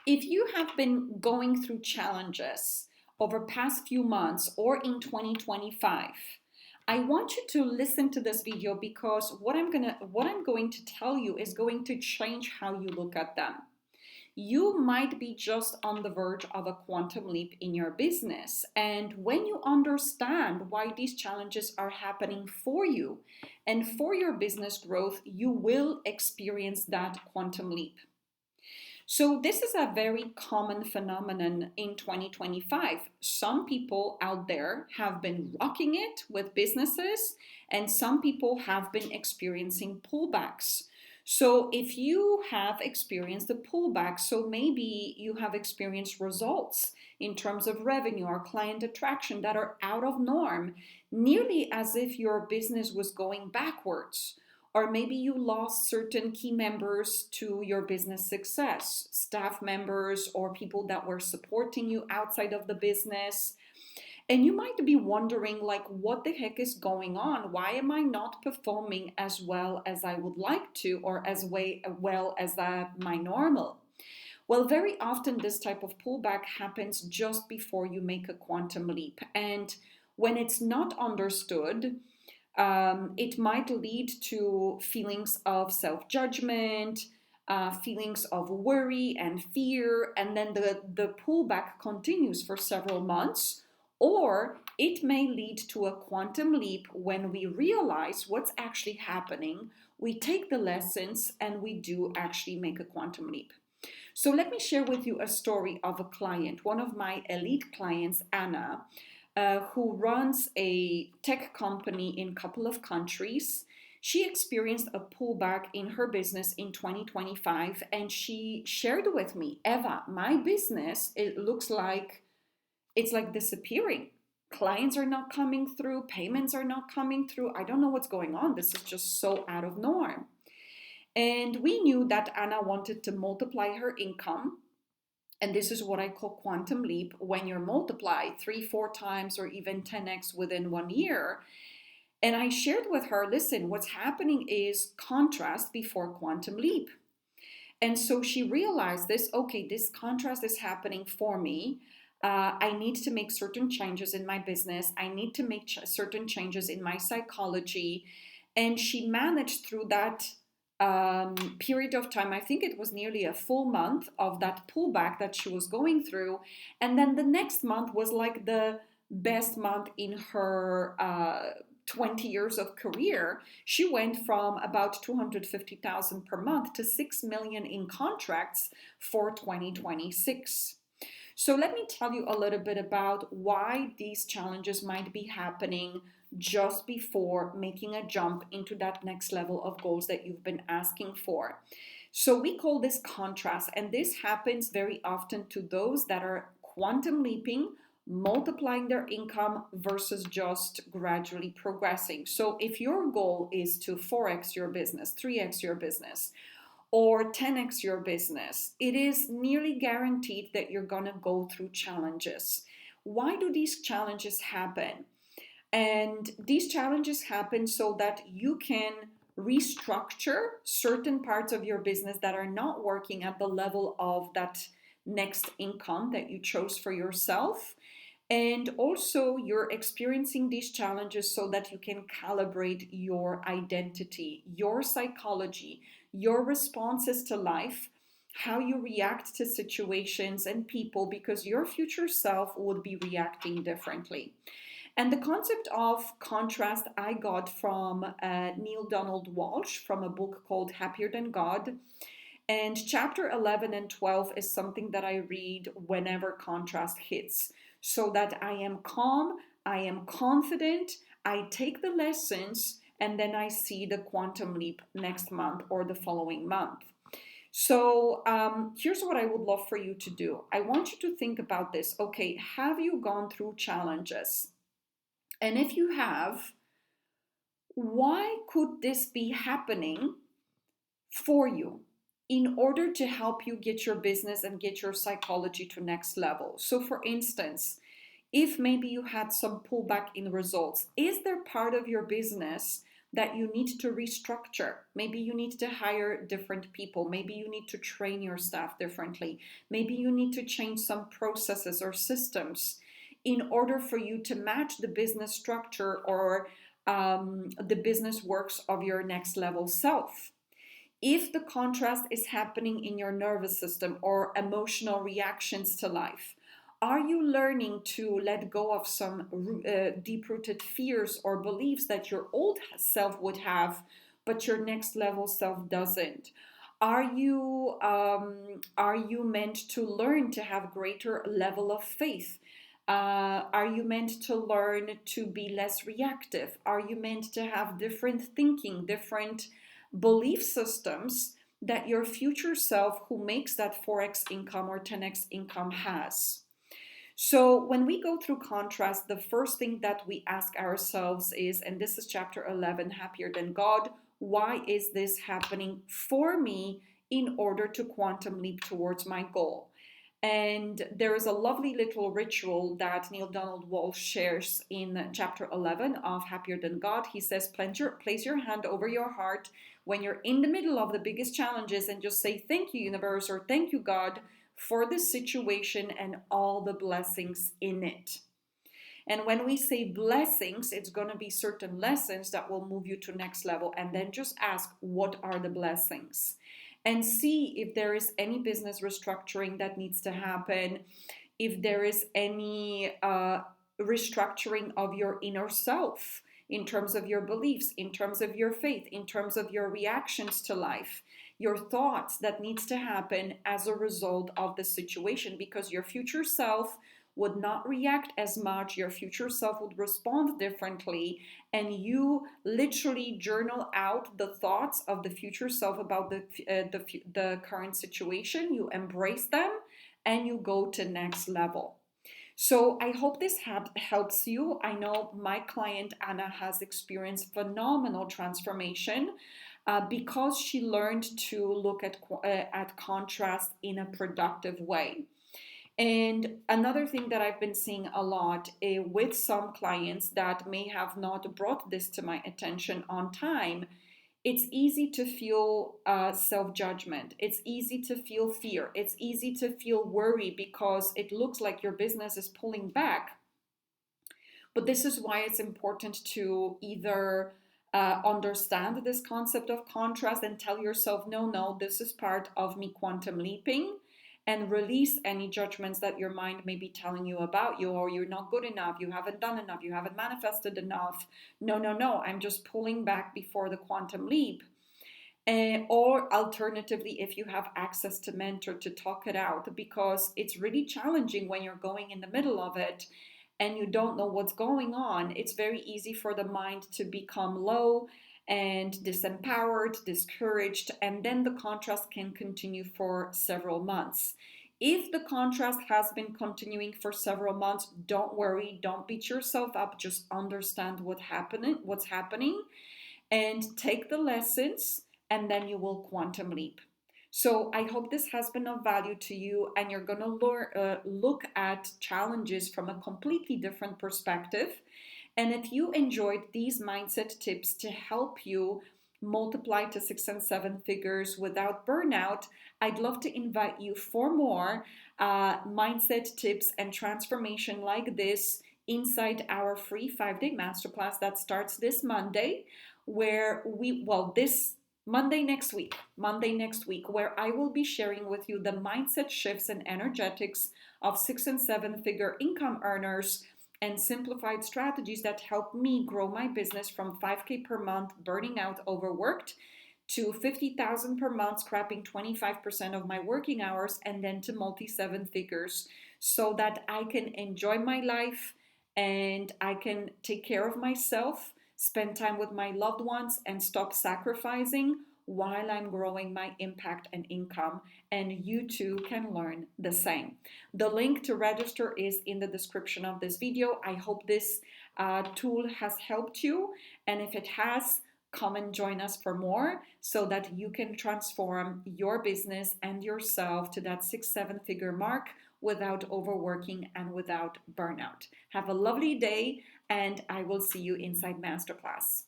If you have been going through challenges over past few months or in 2025, I want you to listen to this video because what I'm going to tell you is going to change how you look at them. You might be just on the verge of a quantum leap in your business. And when you understand why these challenges are happening for you and for your business growth, you will experience that quantum leap. So, this is a very common phenomenon in 2025. Some people out there have been rocking it with businesses, and some people have been experiencing pullbacks. So, if you have experienced a pullback, so maybe you have experienced results in terms of revenue or client attraction that are out of norm, nearly as if your business was going backwards, or maybe you lost certain key members to your business success, staff members or people that were supporting you outside of the business. And you might be wondering, like, what the heck is going on? Why am I not performing as well as I would like to, or as well as my normal? Well, very often this type of pullback happens just before you make a quantum leap. And when it's not understood, it might lead to feelings of self judgment, feelings of worry and fear, and then the pullback continues for several months. Or it may lead to a quantum leap when we realize what's actually happening, we take the lessons, and we do actually make a quantum leap. So, let me share with you a story of a client, one of my elite clients, Anna, who runs a tech company in a couple of countries. She experienced a pullback in her business in 2025, and she shared with me, Eva, my business, it looks like it's like disappearing. Clients are not coming through, payments are not coming through. I don't know what's going on. This is just so out of norm. And we knew that Anna wanted to multiply her income, and this is what I call quantum leap, when you're multiplied 3, 4 times, or even 10x within 1 year. And I shared with her, listen, what's happening is contrast before quantum leap. And so she realized this, okay, this contrast is happening for me. I need to make certain changes in my business. I need to make certain changes in my psychology. And she managed through that period of time. I think it was nearly a full month of that pullback that she was going through. And then the next month was like the best month in her 20 years of career. She went from about 250,000 per month to 6 million in contracts for 2026. So let me tell you a little bit about why these challenges might be happening just before making a jump into that next level of goals that you've been asking for. So we call this contrast, and this happens very often to those that are quantum leaping, multiplying their income versus just gradually progressing. So if your goal is to 4x your business, 3x your business, or 10x your business, it is nearly guaranteed that you're going to go through challenges. Why do these challenges happen? And these challenges happen so that you can restructure certain parts of your business that are not working at the level of that next income that you chose for yourself. And also, you're experiencing these challenges so that you can calibrate your identity, your psychology, your responses to life, how you react to situations and people, because your future self would be reacting differently. And the concept of contrast I got from Neil Donald Walsh from a book called Happier Than God. And chapter 11 and 12 is something that I read whenever contrast hits, so that I am calm, I am confident, I take the lessons, and then I see the quantum leap next month or the following month. So here's what I would love for you to do. I want you to think about this. Okay, have you gone through challenges? And if you have, why could this be happening for you in order to help you get your business and get your psychology to next level? So for instance, if maybe you had some pullback in results, is there part of your business that you need to restructure. Maybe you need to hire different people. Maybe you need to train your staff differently. Maybe you need to change some processes or systems in order for you to match the business structure or the business works of your next level self. If the contrast is happening in your nervous system or emotional reactions to life, are you learning to let go of some deep-rooted fears or beliefs that your old self would have, but your next level self doesn't? Are you meant to learn to have greater level of faith? Are you meant to learn to be less reactive? Are you meant to have different thinking, different belief systems that your future self who makes that 4x income or 10x income has? So when we go through contrast, the first thing that we ask ourselves is, and this is chapter 11, Happier Than God, why is this happening for me in order to quantum leap towards my goal? And there is a lovely little ritual that Neil Donald Walsh shares in chapter 11 of Happier Than God. He says, place your hand over your heart when you're in the middle of the biggest challenges and just say, thank you, universe, or thank you, God, for this situation and all the blessings in it. And when we say blessings, it's going to be certain lessons that will move you to next level. And then just ask, what are the blessings? And see if there is any business restructuring that needs to happen, if there is any restructuring of your inner self in terms of your beliefs, in terms of your faith, in terms of your reactions to life, your thoughts that needs to happen as a result of the situation, because your future self would not react as much, your future self would respond differently, and you literally journal out the thoughts of the future self about the current situation, you embrace them, and you go to next level. So I hope this helps you. I know my client Anna has experienced phenomenal transformation because she learned to look at contrast in a productive way. And another thing that I've been seeing a lot with some clients that may have not brought this to my attention on time, it's easy to feel self-judgment. It's easy to feel fear. It's easy to feel worry because it looks like your business is pulling back. But this is why it's important to either understand this concept of contrast and tell yourself, no, this is part of me quantum leaping, and release any judgments that your mind may be telling you about you, or you're not good enough, you haven't done enough, you haven't manifested enough. No, I'm just pulling back before the quantum leap. Or alternatively, if you have access to mentor, to talk it out, because it's really challenging when you're going in the middle of it and you don't know what's going on. It's very easy for the mind to become low and disempowered, discouraged, and then the contrast can continue for several months. If the contrast has been continuing for several months, don't worry, don't beat yourself up, just understand what's happening, and take the lessons, and then you will quantum leap. So I hope this has been of value to you, and you're going to look at challenges from a completely different perspective. And if you enjoyed these mindset tips to help you multiply to 6 and 7 figures without burnout, I'd love to invite you for more mindset tips and transformation like this inside our free 5-day masterclass that starts this Monday, where this Monday next week, where I will be sharing with you the mindset shifts and energetics of 6 and 7 figure income earners and simplified strategies that help me grow my business from 5K per month, burning out overworked, to 50,000 per month, scrapping 25% of my working hours, and then to multi 7 figures, so that I can enjoy my life and I can take care of myself, spend time with my loved ones, and stop sacrificing while I'm growing my impact and income. And you too can learn the same. The link to register is in the description of this video. I hope this tool has helped you. And if it has, come and join us for more so that you can transform your business and yourself to that 6-7 figure mark without overworking and without burnout. Have a lovely day, and I will see you inside Masterclass.